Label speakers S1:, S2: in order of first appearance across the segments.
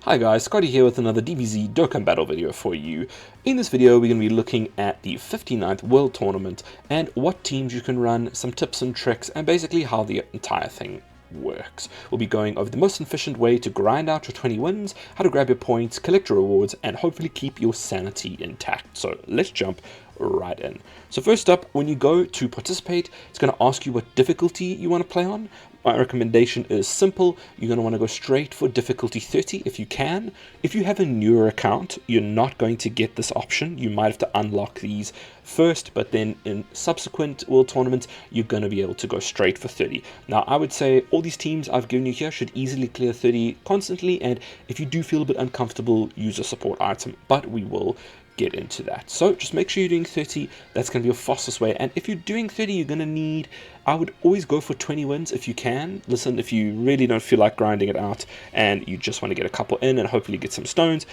S1: Hi guys, Scotty here with another DBZ Dokkan battle video for you. In this video we're going to be looking at the 59th World Tournament and what teams you can run, some tips and tricks, and basically how the entire thing works. We'll be going over the most efficient way to grind out your 20 wins, how to grab your points, collect your rewards, and hopefully keep your sanity intact. So let's jump right in. So first up, when you go to participate, it's going to ask you what difficulty you want to play on. My recommendation is simple. You're going to want to go straight for difficulty 30 if you can. If you have a newer account, you're not going to get this option. You might have to unlock these first, but then in subsequent World Tournaments, you're going to be able to go straight for 30. Now, I would say all these teams I've given you here should easily clear 30 constantly, and if you do feel a bit uncomfortable, use a support item, but we will get into that. So just make sure you're doing 30. That's going to be your fastest way. And if you're doing 30, you're going to need, I would always go for 20 wins if you can. Listen, if you really don't feel like grinding it out and you just want to get a couple in and hopefully get some stones,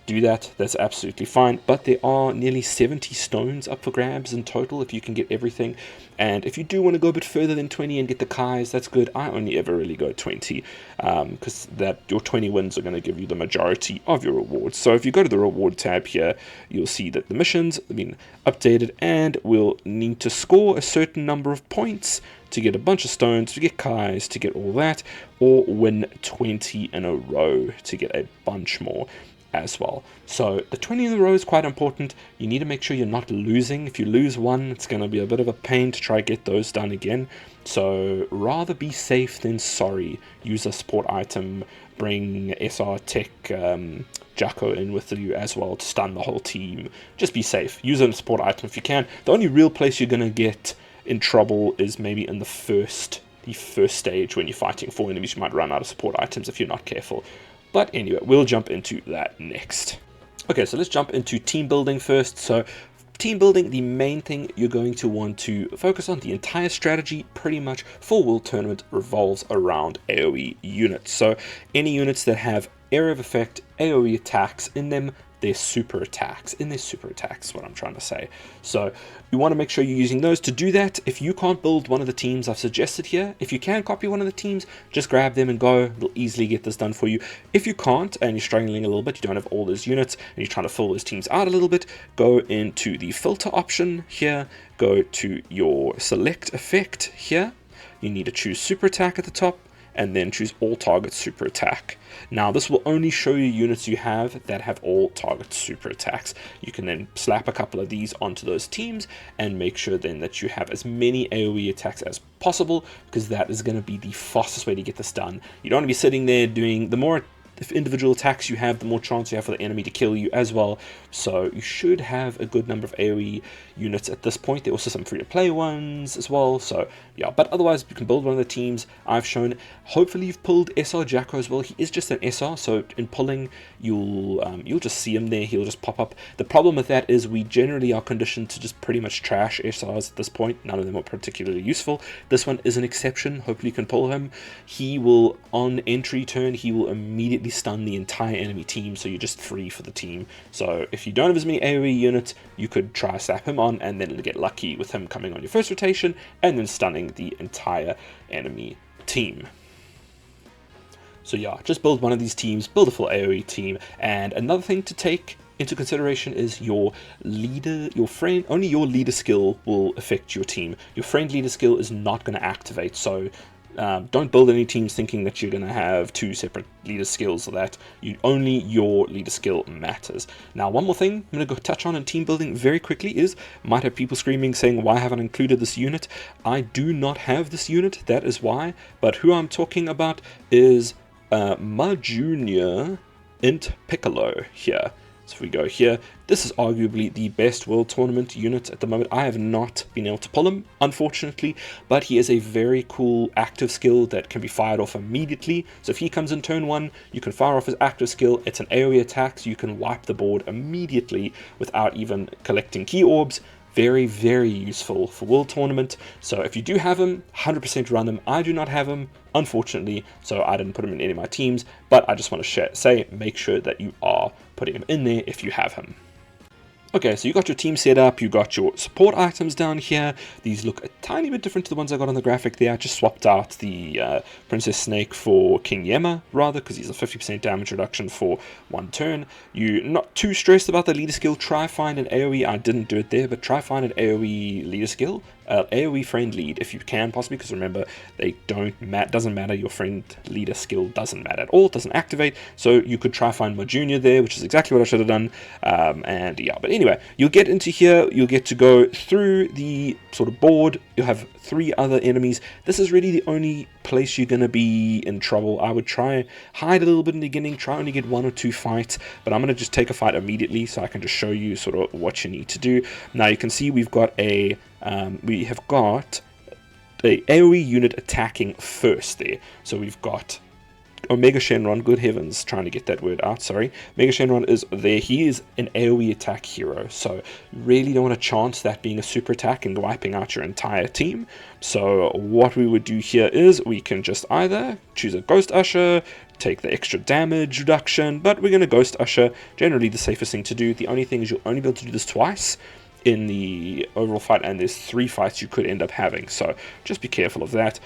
S1: do that. That's absolutely fine. But there are nearly 70 stones up for grabs in total if you can get everything. And if you do want to go a bit further than 20 and get the Kais, that's good. I only ever really go 20 because that your 20 wins are going to give you the majority of your rewards. So if you go to the reward tab here, you'll see that the missions have been updated and we'll need to score a certain number of points to get a bunch of stones, to get Kais, to get all that, or win 20 in a row to get a bunch more as well. So the 20 in a row is quite important. You need to make sure you're not losing. If you lose one, it's going to be a bit of a pain to try get those done again. So rather be safe than sorry. Use a support item, bring SR Tech Jacko in with you as well to stun the whole team. Just be safe. Use a support item if you can. The only real place you're going to get in trouble is maybe in the first stage when you're fighting 4 enemies. You might run out of support items if you're not careful. But anyway, we'll jump into that next. Okay, so let's jump into team building first. So team building, the main thing you're going to want to focus on, the entire strategy pretty much for World Tournament revolves around AoE units. So any units that have area of effect, AoE attacks in them, their super attacks, what I'm trying to say. So you want to make sure you're using those. To do that, if you can't build one of the teams I've suggested here, if you can copy one of the teams, just grab them and go. It'll easily get this done for you. If you can't and you're struggling a little bit, you don't have all those units and you're trying to fill those teams out a little bit, go into the filter option here, go to your select effect here. You need to choose super attack at the top, and then choose all targets super attack. Now this will only show you units you have that have all target super attacks. You can then slap a couple of these onto those teams and make sure then that you have as many AoE attacks as possible, because that is going to be the fastest way to get this done. You don't want to be sitting there doing, the more individual attacks you have, the more chance you have for the enemy to kill you as well. So you should have a good number of AoE units at this point. There are also some free-to-play ones as well. So yeah, but otherwise you can build one of the teams I've shown. Hopefully you've pulled SR Jacko as well. He is just an SR, so in pulling you'll just see him there. He'll just pop up. The problem with that is we generally are conditioned to just pretty much trash SRs at this point. None of them are particularly useful. This one is an exception. Hopefully you can pull him. He will, on entry turn, he will immediately stun the entire enemy team, so you're just free for the team. So if you don't have as many AoE units, you could try slap him on and then get lucky with him coming on your first rotation and then stunning the entire enemy team. So yeah, just build one of these teams, build a full AoE team. And another thing to take into consideration is your leader, your friend. Only your leader skill will affect your team. Your friend leader skill is not going to activate, so don't build any teams thinking that you're going to have 2 separate leader skills or that. Only your leader skill matters. Now, one more thing I'm going to go touch on in team building very quickly is, might have people screaming saying, why haven't I included this unit? I do not have this unit, that is why. But who I'm talking about is MAJUNIOR Int Piccolo here. So if we go here, this is arguably the best World Tournament unit at the moment. I have not been able to pull him, unfortunately, but he is a very cool active skill that can be fired off immediately. So if he comes in turn 1, you can fire off his active skill. It's an AoE attack, so you can wipe the board immediately without even collecting key orbs. Very, very useful for World Tournament. So if you do have him, 100% run him. I do not have him, unfortunately, so I didn't put him in any of my teams, but I just want to say, make sure that you are putting him in there if you have him. Okay, so you got your team set up, you got your support items down here. These look a tiny bit different to the ones I got on the graphic there. I just swapped out the Princess Snake for King Yemma, rather, because he's a 50% damage reduction for 1 turn. You're not too stressed about the leader skill. Try find an AoE. I didn't do it there, but try find an AoE leader skill. AoE friend lead if you can, possibly, because remember, they doesn't matter. Your friend leader skill doesn't matter at all. It doesn't activate. So you could try find MAJUNIor there, which is exactly what I should have done. And yeah, but anyway, you'll get into here. You'll get to go through the sort of board. You'll have 3 other enemies. This is really the only place you're going to be in trouble. I would try hide a little bit in the beginning, try only get 1 or 2 fights, but I'm going to just take a fight immediately so I can just show you sort of what you need to do. Now you can see we have got a AoE unit attacking first there. So we've got Omega Shenron, good heavens, trying to get that word out, sorry. Mega Shenron is there. He is an AoE attack hero, so you really don't want to chance that being a super attack and wiping out your entire team. So what we would do here is we can just either choose a Ghost Usher, take the extra damage reduction, but we're going to Ghost Usher, generally the safest thing to do. The only thing is you'll only be able to do this twice in the overall fight, and there's 3 fights you could end up having, so just be careful of that.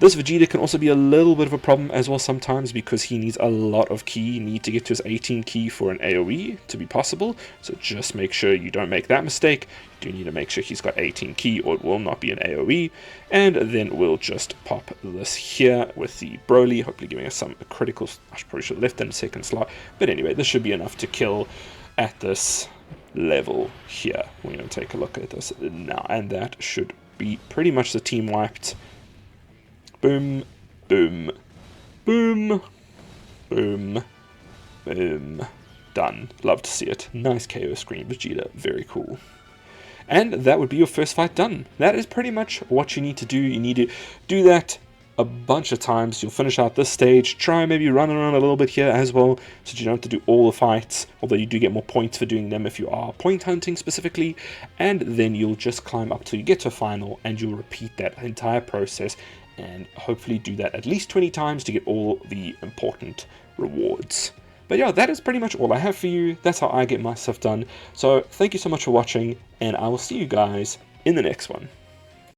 S1: This Vegeta can also be a little bit of a problem as well sometimes because he needs a lot of ki. You need to get to his 18 ki for an AoE to be possible, so just make sure you don't make that mistake. You do need to make sure he's got 18 ki or it will not be an AoE. And then we'll just pop this here with the Broly, hopefully giving us some critical. I probably should have left in second slot, but anyway, this should be enough to kill at this level here. We're going to take a look at this now, and that should be pretty much the team wiped. Boom, boom, boom, boom, boom. Done. Love to see it. Nice KO screen, Vegeta. Very cool. And that would be your first fight done. That is pretty much what you need to do. You need to do that a bunch of times. You'll finish out this stage. Try maybe run around a little bit here as well, so that you don't have to do all the fights, although you do get more points for doing them if you are point hunting specifically. And then you'll just climb up till you get to a final, and you'll repeat that entire process and hopefully do that at least 20 times to get all the important rewards. But yeah, that is pretty much all I have for you. That's how I get my stuff done. So thank you so much for watching, and I will see you guys in the next one.